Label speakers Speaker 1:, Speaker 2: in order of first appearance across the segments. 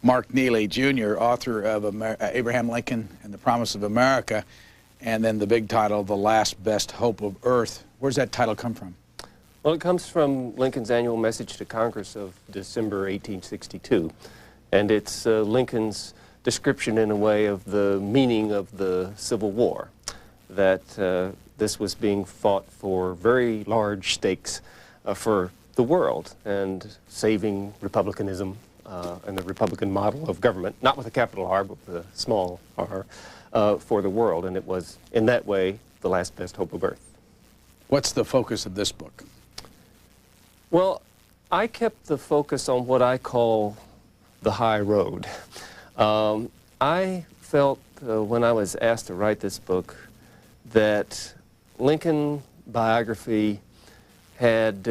Speaker 1: Mark Neely, Jr., author of Abraham Lincoln and the Promise of America, and then the big title, The Last Best Hope of Earth. Where's that title come from?
Speaker 2: Well, it comes from Lincoln's annual message to Congress of December 1862, and it's Lincoln's description in a way of the meaning of the Civil War, that this was being fought for very large stakes for the world and saving republicanism and the Republican model of government, not with a capital R, but with a small r, for the world. And it was, in that way, the last best hope of Earth.
Speaker 1: What's the focus of this book?
Speaker 2: Well, I kept the focus on what I call the high road. I felt when I was asked to write this book that Lincoln biography had,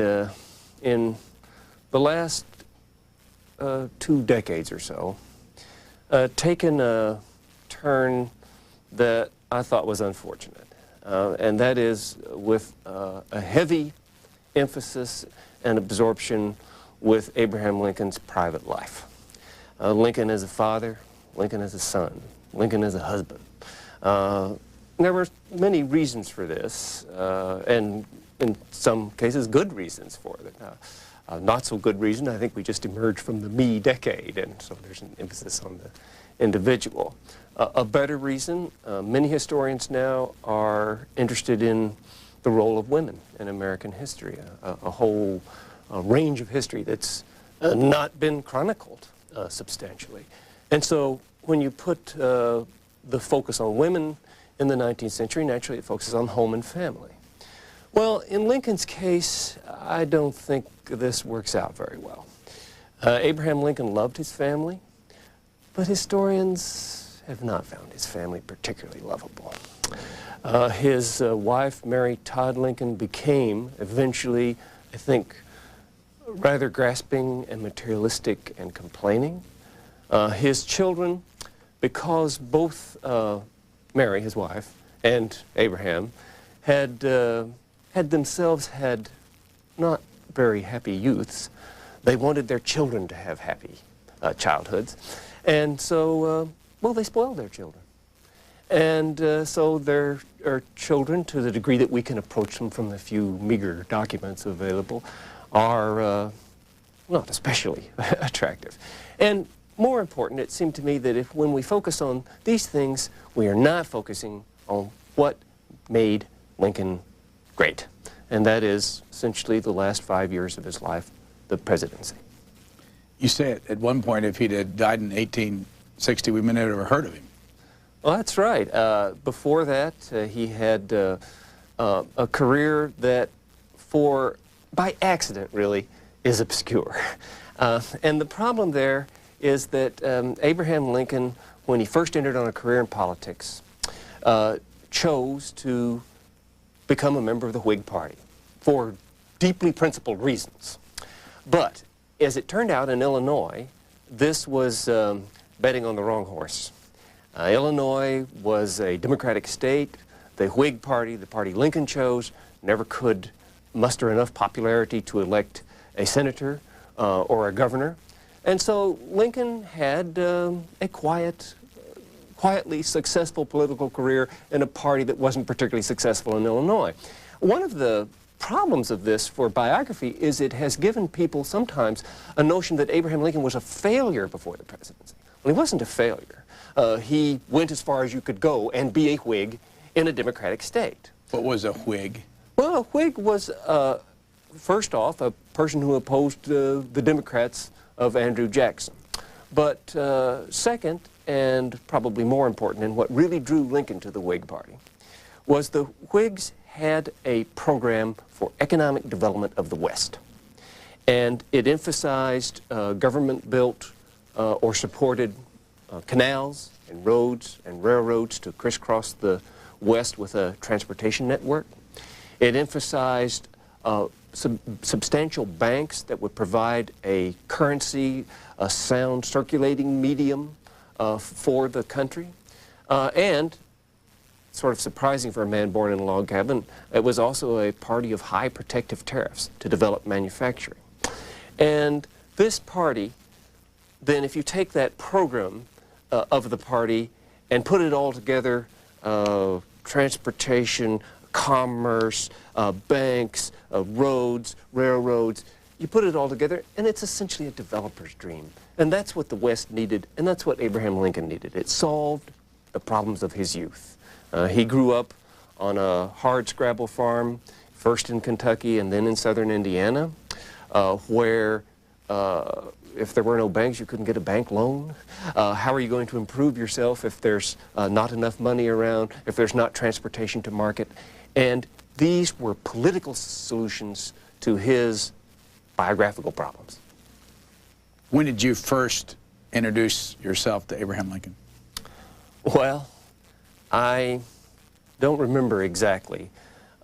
Speaker 2: in the last 2 decades or so, taken a turn that I thought was unfortunate. And that is with a heavy emphasis and absorption with Abraham Lincoln's private life. Lincoln as a father, Lincoln as a son, Lincoln as a husband. There were many reasons for this, and in some cases good reasons for it. Not so good reason, I think we just emerged from the me decade, and so there's an emphasis on the individual. A better reason, many historians now are interested in the role of women in American history, a whole range of history that's not been chronicled substantially. And so when you put the focus on women in the 19th century, naturally it focuses on home and family. Well, in Lincoln's case, I don't think this works out very well. Abraham Lincoln loved his family, but historians have not found his family particularly lovable. His wife, Mary Todd Lincoln, became eventually, I think, rather grasping and materialistic and complaining. His children, because both Mary, his wife, and Abraham had themselves had not very happy youths, they wanted their children to have happy childhoods. And so, well, they spoiled their children. And so their children, to the degree that we can approach them from the few meager documents available, are not especially attractive. And more important, it seemed to me that when we focus on these things, we are not focusing on what made Lincoln great. And that is essentially the last 5 years of his life, the presidency.
Speaker 1: You say at one point, if he'd had died in 1860, we may not have ever heard of him.
Speaker 2: Well, that's right. Before that, he had a career that, by accident really, is obscure. And the problem there is that Abraham Lincoln, when he first entered on a career in politics, chose to become a member of the Whig Party for deeply principled reasons. But as it turned out in Illinois, this was betting on the wrong horse. Illinois was a Democratic state. The Whig Party, the party Lincoln chose, never could muster enough popularity to elect a senator or a governor. And so Lincoln had a quietly successful political career in a party that wasn't particularly successful in Illinois. One of the problems of this for biography is it has given people sometimes a notion that Abraham Lincoln was a failure before the presidency. Well, he wasn't a failure. He went as far as you could go and be a Whig in a Democratic state.
Speaker 1: What was a Whig?
Speaker 2: Well, a Whig was, first off, a person who opposed the Democrats of Andrew Jackson. But second, and probably more important, and what really drew Lincoln to the Whig Party, was the Whigs had a program for economic development of the West. And it emphasized government-built or supported canals and roads and railroads to crisscross the West with a transportation network. It emphasized substantial banks that would provide a currency, a sound circulating medium for the country. And, sort of surprising for a man born in a log cabin, it was also a party of high protective tariffs to develop manufacturing. And this party then if you take that program of the party and put it all together, transportation, commerce, banks, roads, railroads, you put it all together, and it's essentially a developer's dream. And that's what the West needed, and that's what Abraham Lincoln needed. It solved the problems of his youth. He grew up on a hard-scrabble farm, first in Kentucky and then in southern Indiana, where if there were no banks, you couldn't get a bank loan. How are you going to improve yourself if there's not enough money around, if there's not transportation to market? And these were political solutions to his biographical problems.
Speaker 1: When did you first introduce yourself to Abraham Lincoln?
Speaker 2: Well, I don't remember exactly,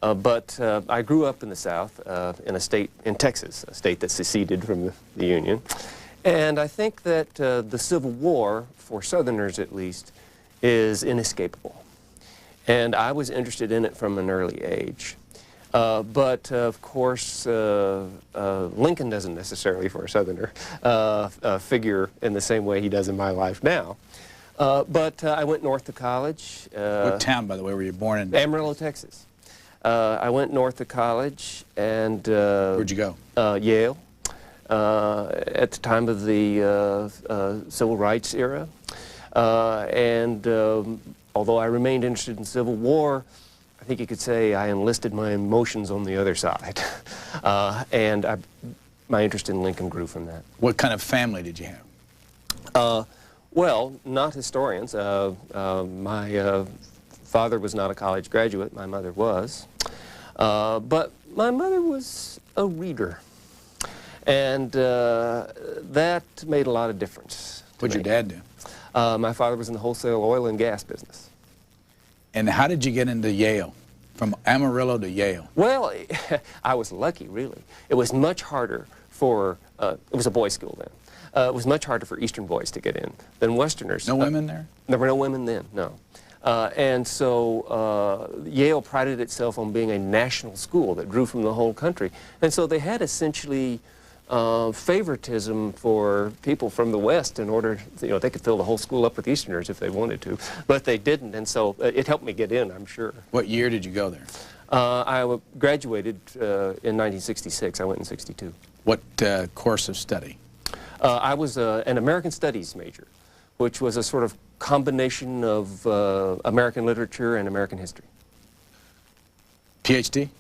Speaker 2: but I grew up in the South, in a state, in Texas, a state that seceded from the Union. And I think that the Civil War, for Southerners at least, is inescapable. And I was interested in it from an early age. But of course, Lincoln doesn't necessarily, for a Southerner, figure in the same way he does in my life now. But I went north to college.
Speaker 1: What town, by the way, were you born in?
Speaker 2: Amarillo, Texas. I went north to college and...
Speaker 1: Where'd you go?
Speaker 2: Yale, at the time of the Civil Rights era. Although I remained interested in Civil War, I think you could say I enlisted my emotions on the other side. My interest in Lincoln grew from that.
Speaker 1: What kind of family did you have?
Speaker 2: Well, not historians. My father was not a college graduate. My mother was. But my mother was a reader. And that made a lot of difference.
Speaker 1: What'd your dad do?
Speaker 2: My father was in the wholesale oil and gas business.
Speaker 1: And how did you get into Yale? From Amarillo to Yale?
Speaker 2: Well, I was lucky, really. It was much harder for, it was a boys' school then. It was much harder for Eastern boys to get in than Westerners.
Speaker 1: No women there?
Speaker 2: There were no women then, no. And so Yale prided itself on being a national school that drew from the whole country. And so they had essentially favoritism for people from the West in order, they could fill the whole school up with Easterners if they wanted to, but they didn't, and so it helped me get in, I'm sure.
Speaker 1: What year did you go there?
Speaker 2: I graduated in 1966. I went in 62.
Speaker 1: What course of study?
Speaker 2: I was an American Studies major, which was a sort of combination of American literature and American history.
Speaker 1: PhD?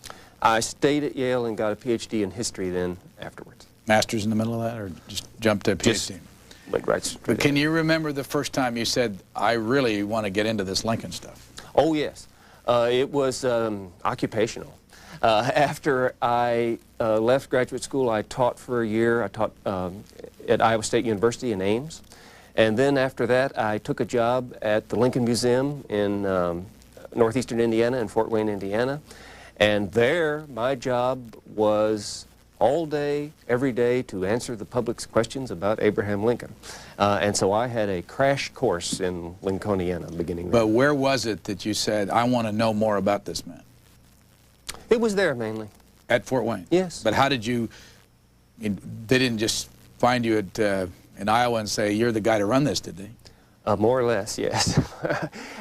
Speaker 2: I stayed at Yale and got a PhD in history then afterwards.
Speaker 1: Master's in the middle of that, or just jumped to PhD?
Speaker 2: Just went right straight.
Speaker 1: But can you remember the first time you said, I really want to get into this Lincoln stuff?
Speaker 2: Oh, yes. It was occupational. After I left graduate school, I taught for a year. I taught at Iowa State University in Ames. And then after that, I took a job at the Lincoln Museum in northeastern Indiana, in Fort Wayne, Indiana. And there, my job was all day, every day, to answer the public's questions about Abraham Lincoln. And so I had a crash course in Lincolniana beginning there.
Speaker 1: But where was it that you said, I want to know more about this man?
Speaker 2: It was there, mainly.
Speaker 1: At Fort Wayne?
Speaker 2: Yes.
Speaker 1: But how did you, they didn't just find you at, in Iowa and say, you're the guy to run this, did they?
Speaker 2: More or less, yes.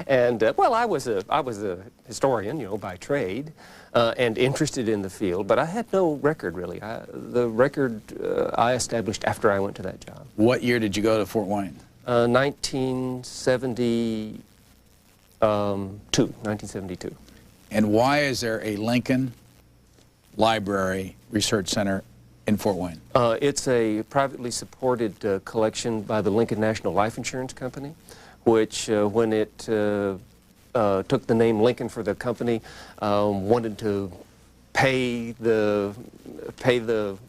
Speaker 2: And, well, I was a historian, by trade, and interested in the field, but I had no record, really. The record I established after I went to that job.
Speaker 1: What year did you go to Fort Wayne?
Speaker 2: 1972.
Speaker 1: And why is there a Lincoln Library Research Center in Fort Wayne?
Speaker 2: It's a privately supported collection by the Lincoln National Life Insurance Company, which, when it took the name Lincoln for the company, wanted to pay the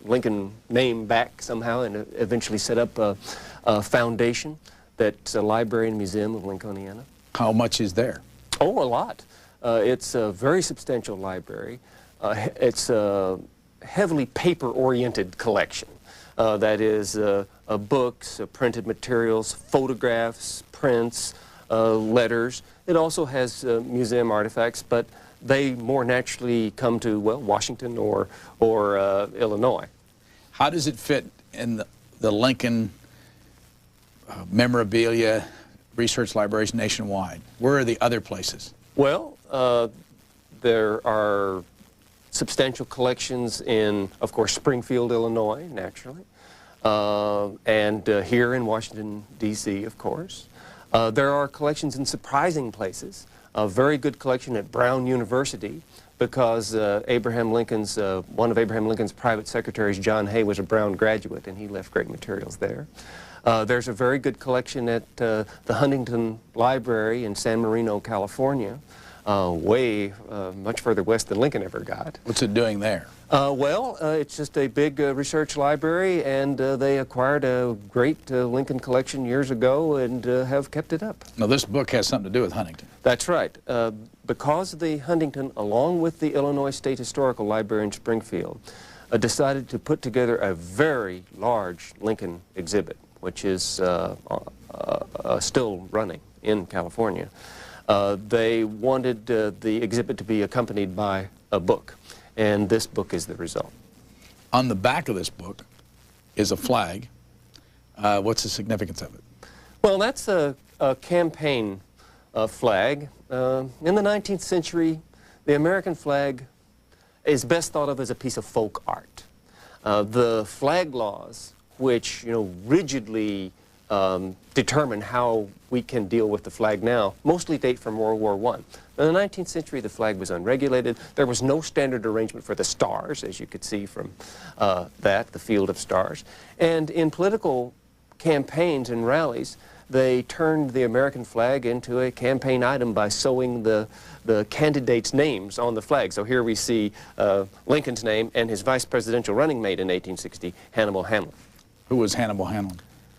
Speaker 2: Lincoln name back somehow, and eventually set up a foundation that's a library and museum of Lincolniana.
Speaker 1: How much is there?
Speaker 2: Oh, a lot. It's a very substantial library. It's a heavily paper-oriented collection. That is books, printed materials, photographs, prints, letters. It also has museum artifacts, but they more naturally come to, well, Washington or Illinois.
Speaker 1: How does it fit in the Lincoln memorabilia, research libraries nationwide. Where are the other places?
Speaker 2: Well, there are substantial collections in, of course, Springfield, Illinois, naturally, and here in Washington, D.C., of course. There are collections in surprising places. A very good collection at Brown University, because Abraham Lincoln's, one of Abraham Lincoln's private secretaries, John Hay, was a Brown graduate, and he left great materials there. There's a very good collection at the Huntington Library in San Marino, California, much further west than Lincoln ever got.
Speaker 1: What's it doing there?
Speaker 2: It's just a big research library, and they acquired a great Lincoln collection years ago and have kept it up.
Speaker 1: Now, this book has something to do with Huntington.
Speaker 2: That's right. Because the Huntington, along with the Illinois State Historical Library in Springfield, decided to put together a very large Lincoln exhibit, which is still running in California. They wanted the exhibit to be accompanied by a book, and this book is the result.
Speaker 1: On the back of this book is a flag. What's the significance of it?
Speaker 2: Well, that's a campaign flag. In the 19th century, the American flag is best thought of as a piece of folk art. The flag laws, which rigidly determine how we can deal with the flag now, mostly date from World War I. In the 19th century, the flag was unregulated. There was no standard arrangement for the stars, as you could see from the field of stars. And in political campaigns and rallies, they turned the American flag into a campaign item by sewing the candidates' names on the flag. So here we see Lincoln's name and his vice presidential running mate in 1860, Hannibal Hamlin.
Speaker 1: Who was Hannibal Hamlin?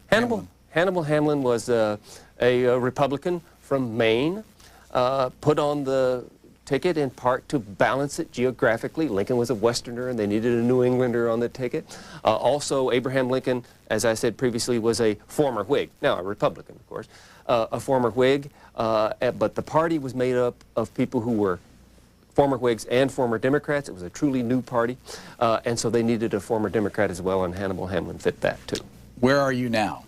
Speaker 2: Hannibal Hamlin was a Republican from Maine, put on the ticket in part to balance it geographically. Lincoln was a Westerner, and they needed a New Englander on the ticket. Also, Abraham Lincoln, as I said previously, was a former Whig. Now, a Republican, of course, a former Whig, but the party was made up of people who were former Whigs and former Democrats. It was a truly new party, and so they needed a former Democrat as well, and Hannibal Hamlin fit that, too.
Speaker 1: Where are you now?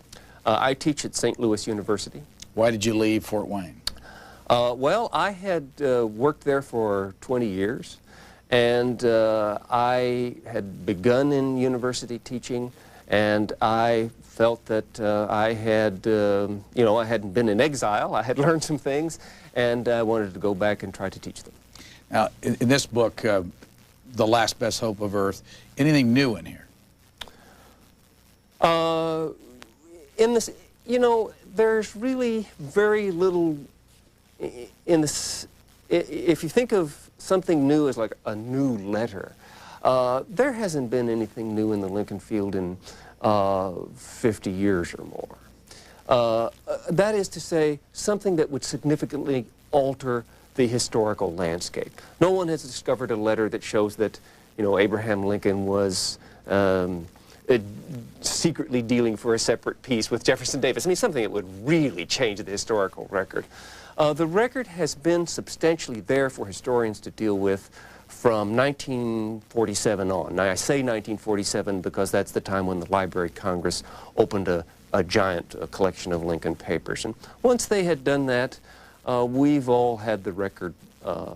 Speaker 2: I teach at St. Louis University.
Speaker 1: Why did you leave Fort Wayne?
Speaker 2: Well, I had worked there for 20 years, and I had begun in university teaching, and I felt that I had, I hadn't been in exile. I had learned some things, and I wanted to go back and try to teach them.
Speaker 1: Now, in this book, The Last Best Hope of Earth, anything new in here?
Speaker 2: In this, there's really very little in this. If you think of something new as like a new letter, there hasn't been anything new in the Lincoln field in 50 years or more. That is to say, something that would significantly alter the historical landscape. No one has discovered a letter that shows that, Abraham Lincoln was secretly dealing for a separate peace with Jefferson Davis. I mean, something that would really change the historical record. The record has been substantially there for historians to deal with from 1947 on. Now, I say 1947 because that's the time when the Library of Congress opened a giant collection of Lincoln papers. And once they had done that, we've all had the record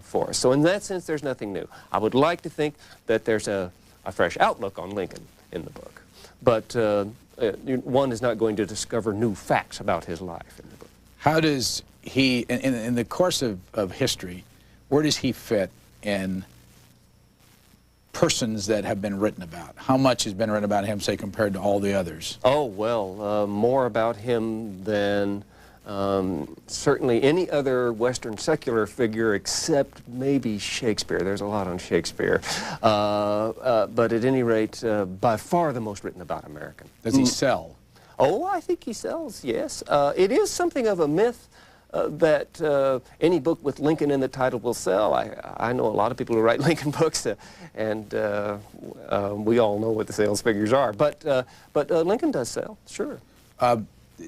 Speaker 2: for us. So in that sense, there's nothing new. I would like to think that there's a fresh outlook on Lincoln in the book. But one is not going to discover new facts about his life in the book.
Speaker 1: How does he, in the course of history, where does he fit in persons that have been written about? How much has been written about him, say, compared to all the others?
Speaker 2: Oh, well, more about him than certainly any other Western secular figure except maybe Shakespeare. There's a lot on Shakespeare. But at any rate, by far the most written about American.
Speaker 1: Does he sell?
Speaker 2: Oh, I think he sells, yes. It is something of a myth that any book with Lincoln in the title will sell. I know a lot of people who write Lincoln books, and we all know what the sales figures are. But Lincoln does sell, sure.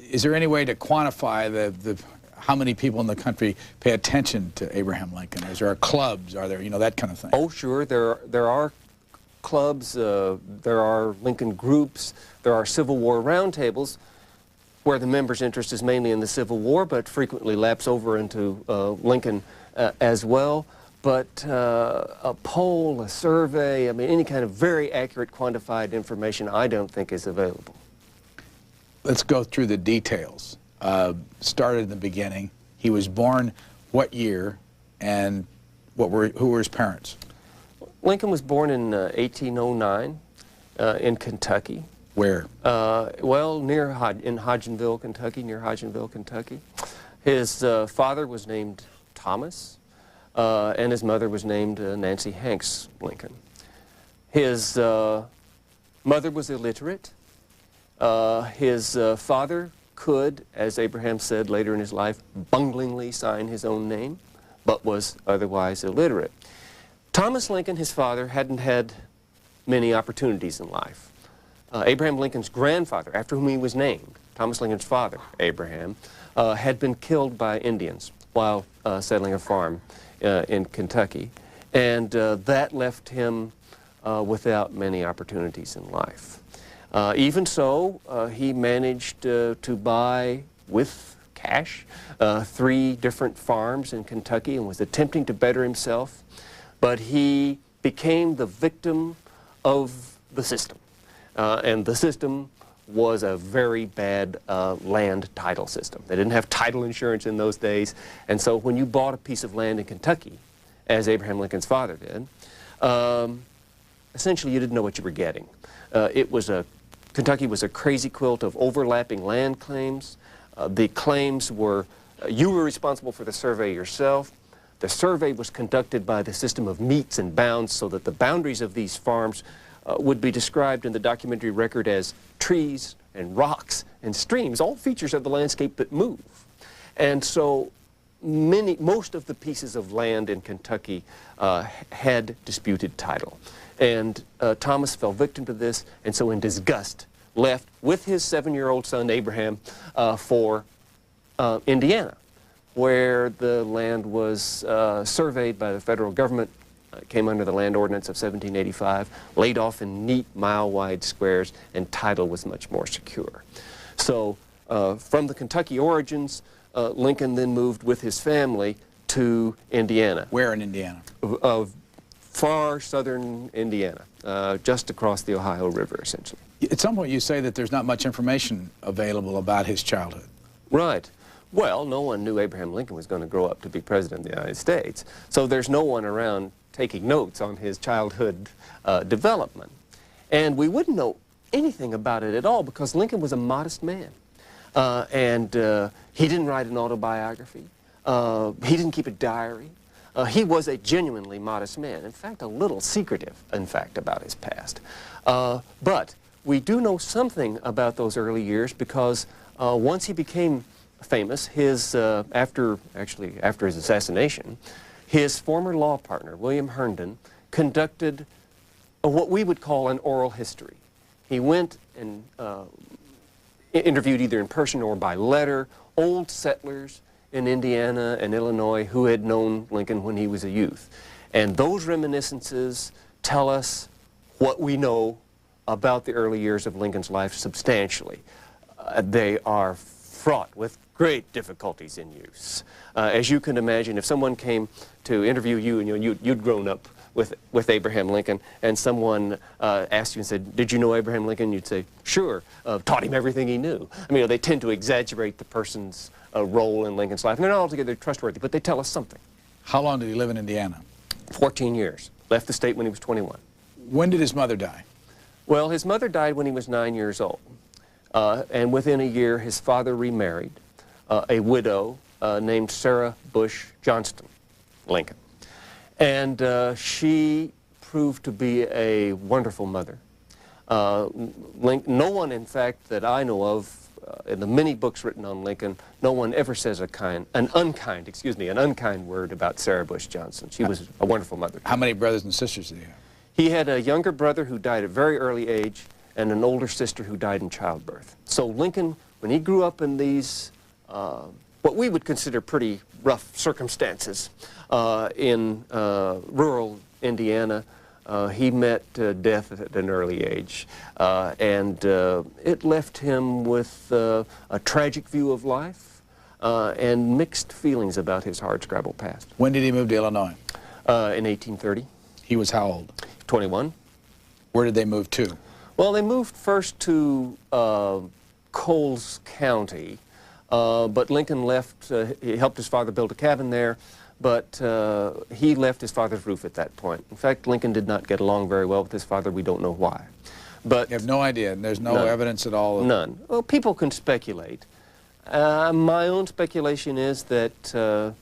Speaker 1: Is there any way to quantify how many people in the country pay attention to Abraham Lincoln? Is there clubs? Are there, that kind of thing?
Speaker 2: Oh, sure. There are clubs. There are Lincoln groups. There are Civil War roundtables. where the member's interest is mainly in the Civil War, but frequently laps over into Lincoln as well. But a poll, a survey, I mean, any kind of very accurate quantified information I don't think is available.
Speaker 1: Let's go through the details. Started in the beginning. He was born what year, and who were his parents?
Speaker 2: Lincoln was born in 1809 in Kentucky.
Speaker 1: Where?
Speaker 2: Well, in Hodgenville, Kentucky, near Hodgenville, Kentucky. His father was named Thomas, and his mother was named Nancy Hanks Lincoln. His mother was illiterate. His father could, as Abraham said later in his life, bunglingly sign his own name, but was otherwise illiterate. Thomas Lincoln, his father, hadn't had many opportunities in life. Abraham Lincoln's grandfather, after whom he was named, Thomas Lincoln's father, Abraham, had been killed by Indians while settling a farm in Kentucky, and that left him without many opportunities in life. Even so, he managed to buy, with cash, 3 different farms in Kentucky and was attempting to better himself, but he became the victim of the system. And the system was a very bad land title system. They didn't have title insurance in those days, and so when you bought a piece of land in Kentucky, as Abraham Lincoln's father did, essentially you didn't know what you were getting. Kentucky was a crazy quilt of overlapping land claims. The claims were, you were responsible for the survey yourself. The survey was conducted by the system of meets and bounds, so that the boundaries of these farms would be described in the documentary record as trees and rocks and streams, all features of the landscape that move. And so most of the pieces of land in Kentucky had disputed title. And Thomas fell victim to this, and so in disgust left with his 7-year-old son Abraham for Indiana, where the land was surveyed by the federal government, came under the Land Ordinance of 1785, laid off in neat mile-wide squares, and title was much more secure. So from the Kentucky origins, Lincoln then moved with his family to Indiana.
Speaker 1: Where in Indiana?
Speaker 2: Far southern Indiana, just across the Ohio River, essentially.
Speaker 1: At some point you say that there's not much information available about his childhood.
Speaker 2: Right. Well, no one knew Abraham Lincoln was going to grow up to be president of the United States, so there's no one around taking notes on his childhood development. And we wouldn't know anything about it at all because Lincoln was a modest man. And he didn't write an autobiography. He didn't keep a diary. He was a genuinely modest man, in fact, a little secretive, in fact, about his past. But we do know something about those early years because once he became famous, after his assassination, his former law partner, William Herndon, conducted what we would call an oral history. He went and interviewed either in person or by letter old settlers in Indiana and Illinois who had known Lincoln when he was a youth. And those reminiscences tell us what we know about the early years of Lincoln's life substantially. They are fraught with great difficulties in use. As you can imagine, if someone came to interview you and you'd grown up with Abraham Lincoln, and someone asked you and said, "Did you know Abraham Lincoln?" You'd say, "Sure, taught him everything he knew." I mean, they tend to exaggerate the person's role in Lincoln's life, and they're not altogether trustworthy, but they tell us something.
Speaker 1: How long did he live in Indiana?
Speaker 2: 14 years. Left the state when he was 21.
Speaker 1: When did his mother die?
Speaker 2: Well, his mother died when he was 9 years old, and within a year his father remarried a widow named Sarah Bush Johnston Lincoln. And she proved to be a wonderful mother. No one, in fact, that I know of, in the many books written on Lincoln, no one ever says an unkind word about Sarah Bush Johnston. She was a wonderful mother.
Speaker 1: How many brothers and sisters did he have?
Speaker 2: He had a younger brother who died at a very early age and an older sister who died in childbirth. So Lincoln, when he grew up in these, what we would consider pretty rough circumstances in rural Indiana, He met death at an early age, and it left him with a tragic view of life and mixed feelings about his hardscrabble past.
Speaker 1: When did he move to Illinois?
Speaker 2: In 1830.
Speaker 1: He was how old?
Speaker 2: 21.
Speaker 1: Where did they move to?
Speaker 2: Well, they moved first to Coles County, but Lincoln left. He helped his father build a cabin there, but he left his father's roof at that point. In fact, Lincoln did not get along very well with his father. We don't know why. But
Speaker 1: You have no idea, and there's no
Speaker 2: none.
Speaker 1: evidence at all?
Speaker 2: None. Well, people can speculate. My own speculation is that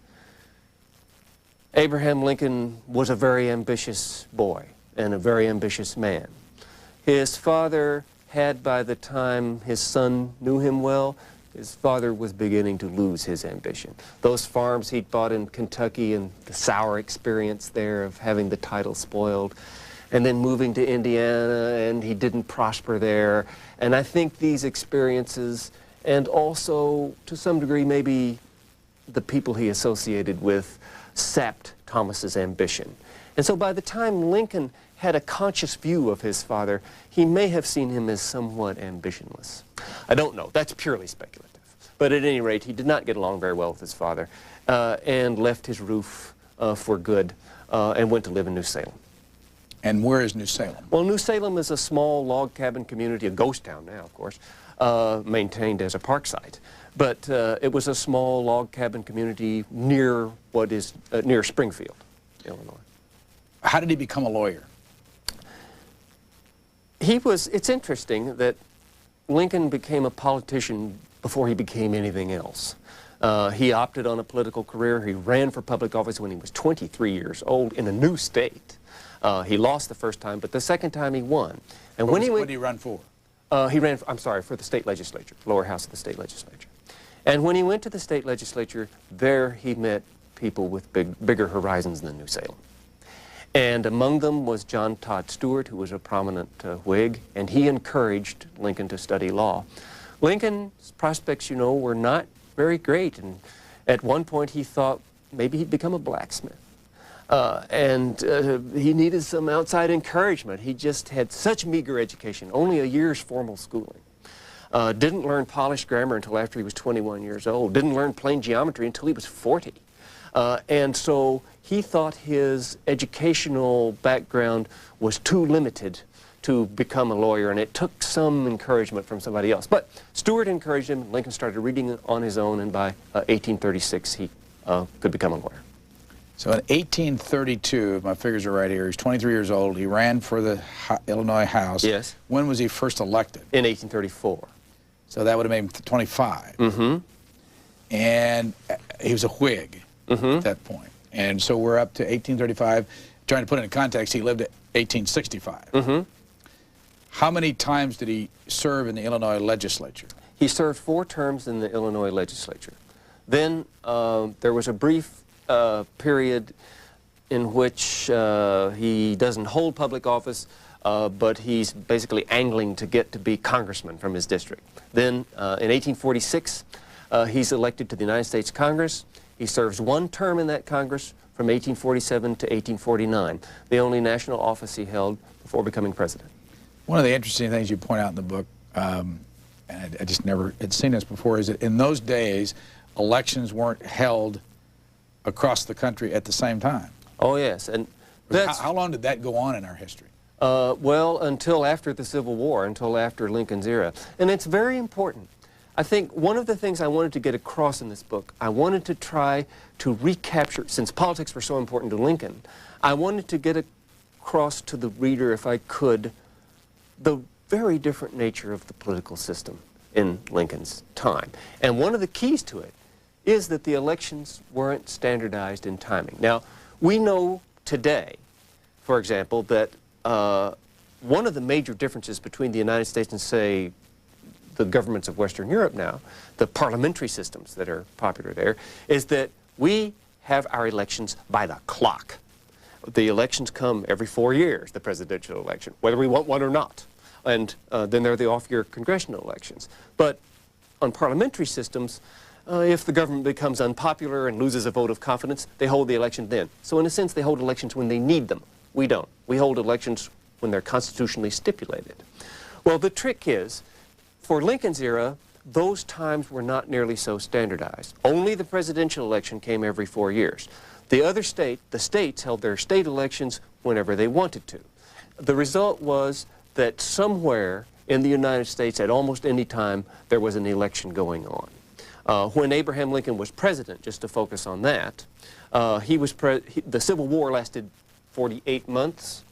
Speaker 2: Abraham Lincoln was a very ambitious boy and a very ambitious man. His father had, by the time his son knew him well, his father was beginning to lose his ambition. Those farms he'd bought in Kentucky and the sour experience there of having the title spoiled, and then moving to Indiana, and he didn't prosper there. And I think these experiences, and also to some degree maybe the people he associated with, sapped Thomas's ambition. And so by the time Lincoln had a conscious view of his father, he may have seen him as somewhat ambitionless. I don't know. That's purely speculative. But at any rate, he did not get along very well with his father and left his roof for good and went to live in New Salem.
Speaker 1: And where is New Salem?
Speaker 2: Well, New Salem is a small log cabin community, a ghost town now, of course, maintained as a park site. But it was a small log cabin community near what is near Springfield, Illinois.
Speaker 1: How did he become a lawyer?
Speaker 2: It's interesting that Lincoln became a politician before he became anything else. He opted on a political career. He ran for public office when he was 23 years old in a new state. He lost the first time, but the second time he won. And
Speaker 1: What did he run for?
Speaker 2: He ran, for the state legislature, lower house of the state legislature. And when he went to the state legislature, there he met people with bigger horizons than New Salem. And among them was John Todd Stewart, who was a prominent Whig, and he encouraged Lincoln to study law. Lincoln's prospects, you know, were not very great, and at one point he thought maybe he'd become a blacksmith. He needed some outside encouragement. He just had such meager education, only a year's formal schooling. Didn't learn polished grammar until after he was 21 years old. Didn't learn plain geometry until he was 40. And so he thought his educational background was too limited to become a lawyer, and it took some encouragement from somebody else. But Stewart encouraged him, and Lincoln started reading on his own, and by 1836 he could become a lawyer.
Speaker 1: So in 1832, if my figures are right here, he's 23 years old. He ran for the Illinois House.
Speaker 2: Yes.
Speaker 1: When was he first elected?
Speaker 2: In 1834.
Speaker 1: So that would have made him 25.
Speaker 2: Mm-hmm.
Speaker 1: And he was a Whig at that point. And so we're up to 1835. Trying to put it in context, he lived at 1865.
Speaker 2: Mm-hmm.
Speaker 1: How many times did he serve in the Illinois legislature?
Speaker 2: He served 4 terms in the Illinois legislature. Then there was a brief period in which he doesn't hold public office, but he's basically angling to get to be congressman from his district. Then in 1846, he's elected to the United States Congress. He serves 1 term in that Congress from 1847 to 1849, the only national office he held before becoming president.
Speaker 1: One of the interesting things you point out in the book, and I just never had seen this before, is that in those days, elections weren't held across the country at the same time.
Speaker 2: Oh, yes. And that's,
Speaker 1: how long did that go on in our history?
Speaker 2: well, until after the Civil War, until after Lincoln's era. And it's very important. I think one of the things I wanted to get across in this book, I wanted to try to recapture, since politics were so important to Lincoln, I wanted to get across to the reader, if I could, the very different nature of the political system in Lincoln's time. And one of the keys to it is that the elections weren't standardized in timing. Now, we know today, for example, that one of the major differences between the United States and, say, the governments of Western Europe now, the parliamentary systems that are popular there, is that we have our elections by the clock. The elections come every 4 years, the presidential election, whether we want one or not. And then there are the off-year congressional elections. But on parliamentary systems, if the government becomes unpopular and loses a vote of confidence, they hold the election then. So in a sense, they hold elections when they need them, We don't. We hold elections when they're constitutionally stipulated. Well, the trick is, for Lincoln's era, those times were not nearly so standardized. Only the presidential election came every 4 years. The states held their state elections whenever they wanted to. The result was that somewhere in the United States, at almost any time, there was an election going on. When Abraham Lincoln was president, just to focus on that, the Civil War lasted 48 months,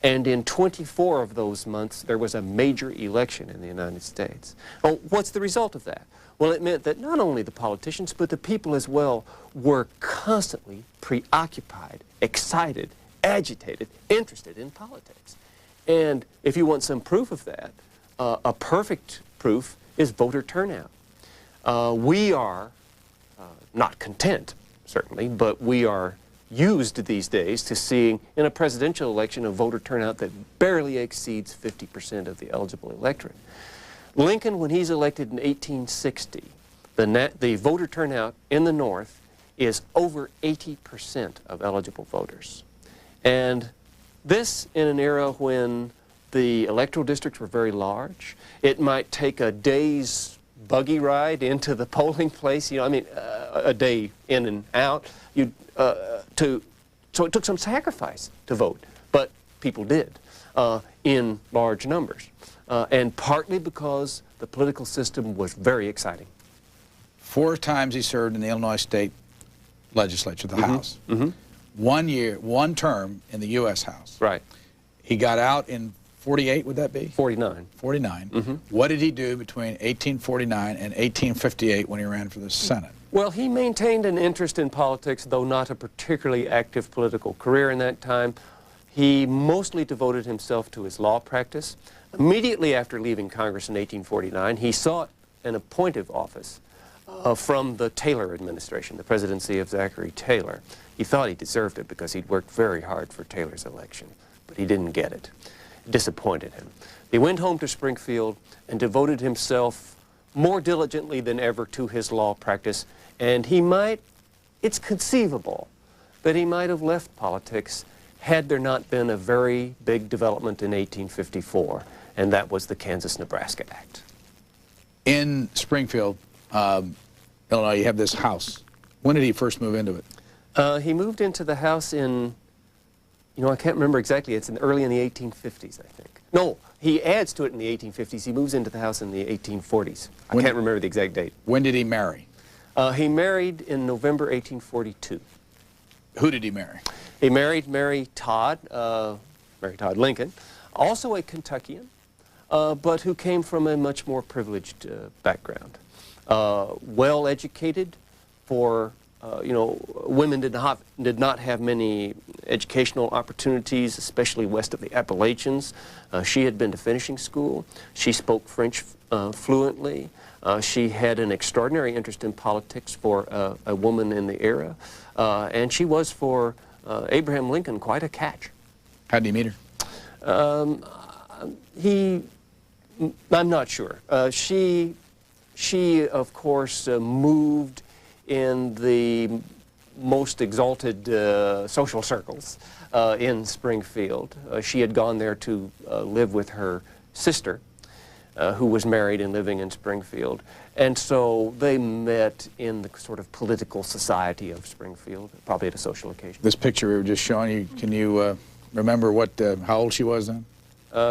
Speaker 2: and in 24 of those months, there was a major election in the United States. Well, what's the result of that? Well, it meant that not only the politicians, but the people as well were constantly preoccupied, excited, agitated, interested in politics. And if you want some proof of that, a perfect proof is voter turnout. We are not content, certainly, but we are used these days to seeing in a presidential election a voter turnout that barely exceeds 50% of the eligible electorate. Lincoln, when he's elected in 1860, the voter turnout in the North is over 80% of eligible voters. And this in an era when the electoral districts were very large. It might take a day's buggy ride into the polling place, a day in and out. So it took some sacrifice to vote, but people did in large numbers, and partly because the political system was very exciting.
Speaker 1: 4 times he served in the Illinois State Legislature, the House. 1 term in the U.S. House.
Speaker 2: Right.
Speaker 1: He got out in 48, would that be?
Speaker 2: 49.
Speaker 1: 49. What did he do between 1849 and 1858 when he ran for the Senate?
Speaker 2: Well, he maintained an interest in politics, though not a particularly active political career in that time. He mostly devoted himself to his law practice. Immediately after leaving Congress in 1849, he sought an appointive office from the Taylor administration, the presidency of Zachary Taylor. He thought he deserved it because he'd worked very hard for Taylor's election, but he didn't get it. It disappointed him. He went home to Springfield and devoted himself more diligently than ever to his law practice, and it's conceivable that he might have left politics had there not been a very big development in 1854, and that was the Kansas-Nebraska Act.
Speaker 1: In Springfield, Illinois, you have this house. When did he first move into it?
Speaker 2: He moved into the house in, I can't remember exactly. It's early in the 1850s, I think. No, he adds to it in the 1850s. He moves into the house in the 1840s. I can't remember the exact date.
Speaker 1: When did he marry?
Speaker 2: He married in November 1842.
Speaker 1: Who did he marry?
Speaker 2: He married Mary Todd Lincoln, also a Kentuckian, but who came from a much more privileged background. Well educated for, women did not have many educational opportunities, especially west of the Appalachians. She had been to finishing school. She spoke French fluently. She had an extraordinary interest in politics for a woman in the era. And she was, for Abraham Lincoln, quite a catch.
Speaker 1: How did he meet her?
Speaker 2: I'm not sure. She, of course, moved in the most exalted social circles in Springfield. She had gone there to live with her sister, who was married and living in Springfield. And so they met in the sort of political society of Springfield, probably at a social occasion.
Speaker 1: This picture we were just showing you, can you remember how old she was then?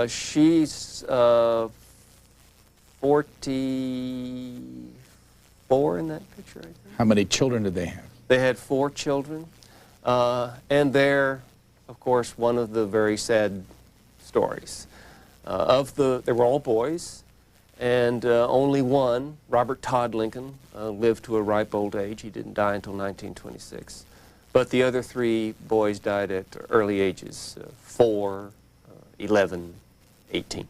Speaker 2: She's 44 in that picture, I think.
Speaker 1: How many children did they have?
Speaker 2: They had 4 children, and they're, of course, one of the very sad stories. They were all boys, and only one, Robert Todd Lincoln, lived to a ripe old age. He didn't die until 1926. But the other 3 boys died at early ages, 4, 11, 18.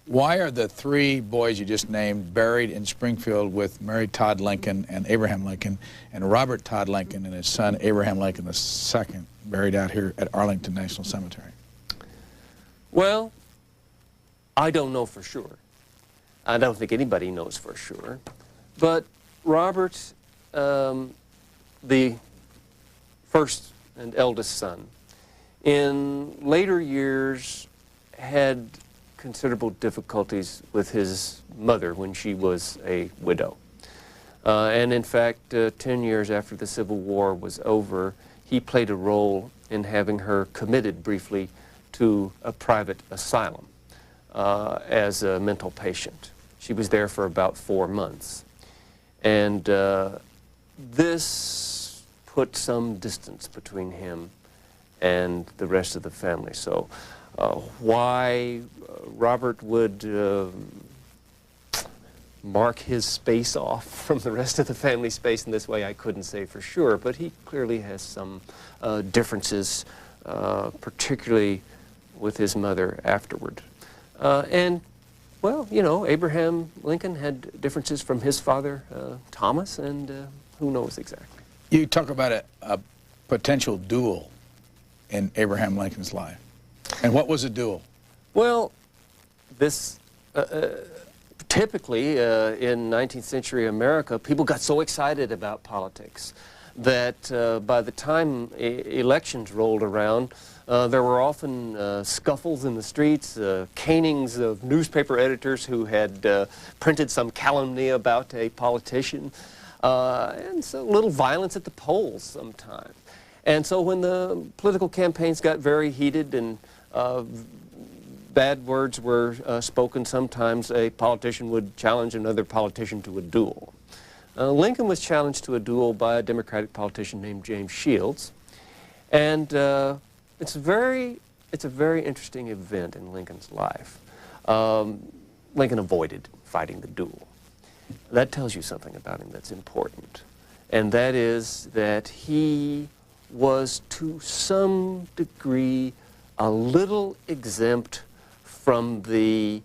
Speaker 1: Why are the 3 boys you just named buried in Springfield with Mary Todd Lincoln and Abraham Lincoln, and Robert Todd Lincoln and his son Abraham Lincoln II buried out here at Arlington National Cemetery?
Speaker 2: Well, I don't know for sure. I don't think anybody knows for sure. But Robert, the first and eldest son, in later years had considerable difficulties with his mother when she was a widow. And in fact, 10 years after the Civil War was over, he played a role in having her committed briefly to a private asylum as a mental patient. She was there for about 4 months. And this put some distance between him and the rest of the family. So why Robert would mark his space off from the rest of the family space in this way, I couldn't say for sure, but he clearly has some differences, particularly with his mother afterward. And, well, you know, Abraham Lincoln had differences from his father, Thomas, and who knows exactly.
Speaker 1: You talk about a potential duel in Abraham Lincoln's life. And what was a duel? Well,
Speaker 2: this typically in 19th century America, people got so excited about politics that by the time elections rolled around, there were often scuffles in the streets, canings of newspaper editors who had printed some calumny about a politician, and so a little violence at the polls sometimes. And so when the political campaigns got very heated and bad words were spoken, sometimes a politician would challenge another politician to a duel. Lincoln was challenged to a duel by a Democratic politician named James Shields, and it's a very interesting event in Lincoln's life. Lincoln avoided fighting the duel. That tells you something about him that's important, and that is that he was to some degree a little exempt from the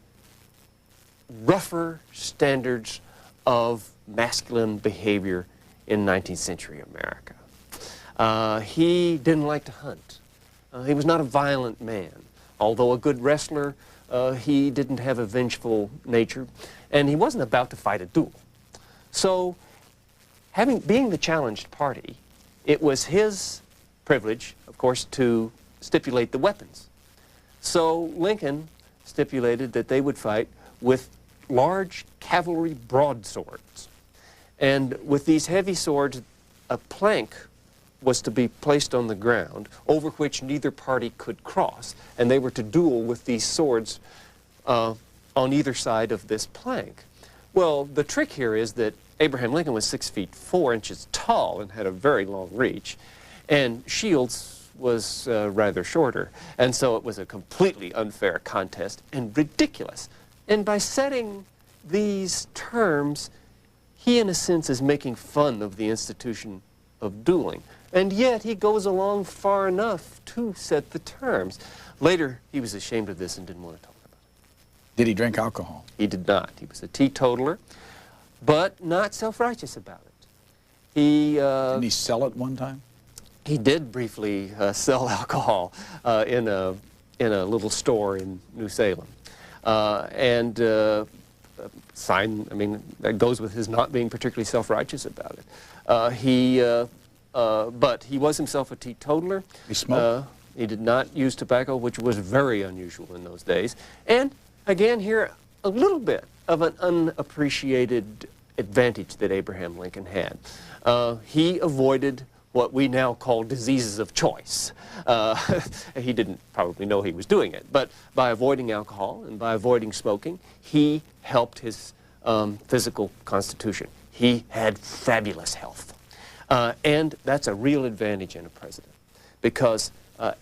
Speaker 2: rougher standards of masculine behavior in 19th century America. He didn't like to hunt. He was not a violent man. Although a good wrestler, he didn't have a vengeful nature, and he wasn't about to fight a duel. So, being the challenged party, it was his privilege, of course, to stipulate the weapons. So Lincoln stipulated that they would fight with large cavalry broadswords. And with these heavy swords, a plank was to be placed on the ground over which neither party could cross, and they were to duel with these swords on either side of this plank. Well, the trick here is that Abraham Lincoln was 6 feet 4 inches tall and had a very long reach, and Shields was rather shorter, and so it was a completely unfair contest and ridiculous. And by setting these terms, he in a sense is making fun of the institution of dueling, and yet he goes along far enough to set the terms. Later, he was ashamed of this and didn't want to talk about it.
Speaker 1: Did he drink alcohol?
Speaker 2: He did not. He was a teetotaler, but not self-righteous about it.
Speaker 1: Didn't he sell it one time?
Speaker 2: He did briefly sell alcohol in a little store in New Salem. And I mean, that goes with his not being particularly self-righteous about it. But he was himself a teetotaler.
Speaker 1: He smoked?
Speaker 2: He did not use tobacco, which was very unusual in those days. And again here, a little bit of an unappreciated advantage that Abraham Lincoln had. He avoided what we now call diseases of choice. He didn't probably know he was doing it, but by avoiding alcohol and by avoiding smoking, he helped his physical constitution. He had fabulous health. And that's a real advantage in a president, because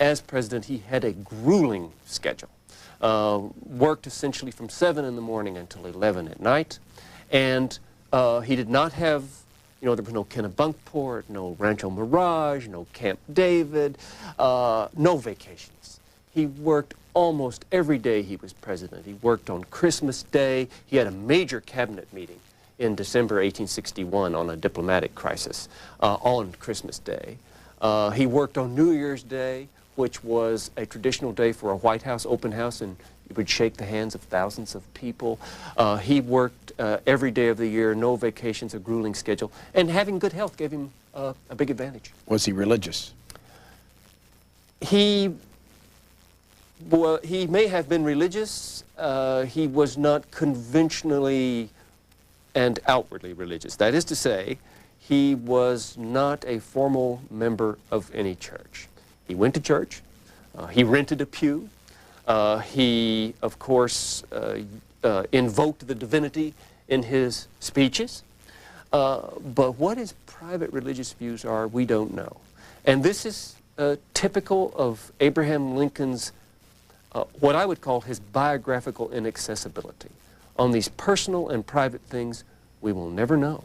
Speaker 2: as president, he had a grueling schedule. Worked essentially from 7 in the morning until 11 at night, and he did not have, you know, there was no Kennebunkport, no Rancho Mirage, no Camp David, no vacations. He worked almost every day he was president. He worked on Christmas Day. He had a major cabinet meeting in December 1861 on a diplomatic crisis on Christmas Day. He worked on New Year's Day, which was a traditional day for a White House open house, and he would shake the hands of thousands of people. He worked every day of the year, no vacations, a grueling schedule, and having good health gave him a big advantage.
Speaker 1: Was he religious?
Speaker 2: He Well, he may have been religious. He was not conventionally and outwardly religious. That is to say, he was not a formal member of any church. He went to church. He rented a pew. He, of course, invoked the divinity in his speeches. But what his private religious views are, we don't know. And this is typical of Abraham Lincoln's, what I would call his biographical inaccessibility. On these personal and private things, we will never know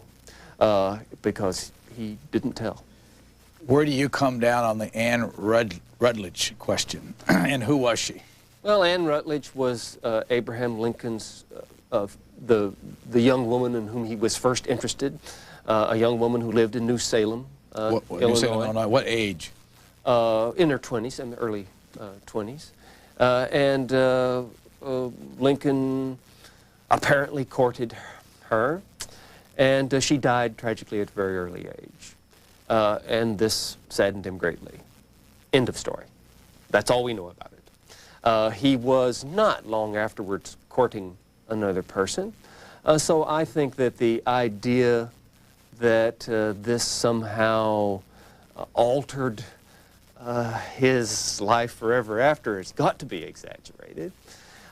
Speaker 2: because he didn't tell.
Speaker 1: Where do you come down on the Anne Rutledge question, and who was she?
Speaker 2: Well, Anne Rutledge was Abraham Lincoln's, the young woman in whom he was first interested, a young woman who lived in New Salem, Illinois.
Speaker 1: New Salem, Illinois. What age?
Speaker 2: In her 20s, in the early 20s. Lincoln apparently courted her, and she died tragically at a very early age. And this saddened him greatly. End of story. That's all we know about it. He was not long afterwards courting another person. So I think that the idea that this somehow altered his life forever after has got to be exaggerated.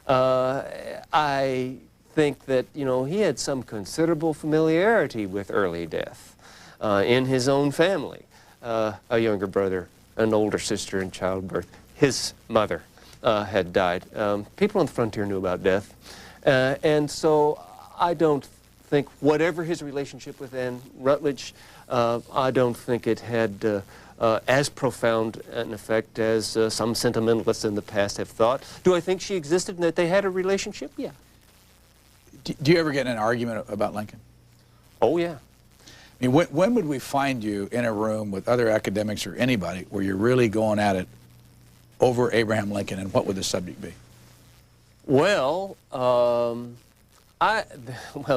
Speaker 2: I think that, you know, he had some considerable familiarity with early death in his own family. A younger brother, an older sister in childbirth. His mother had died. People on the frontier knew about death. And so I don't think, whatever his relationship with Anne Rutledge, I don't think it had as profound an effect as some sentimentalists in the past have thought. Do I think she existed and that they had a relationship? Yeah.
Speaker 1: Do you ever get in an argument about Lincoln?
Speaker 2: Oh, yeah.
Speaker 1: I mean, when would we find you in a room with other academics or anybody where you're really going at it over Abraham Lincoln, and what would the subject be?
Speaker 2: Well, well,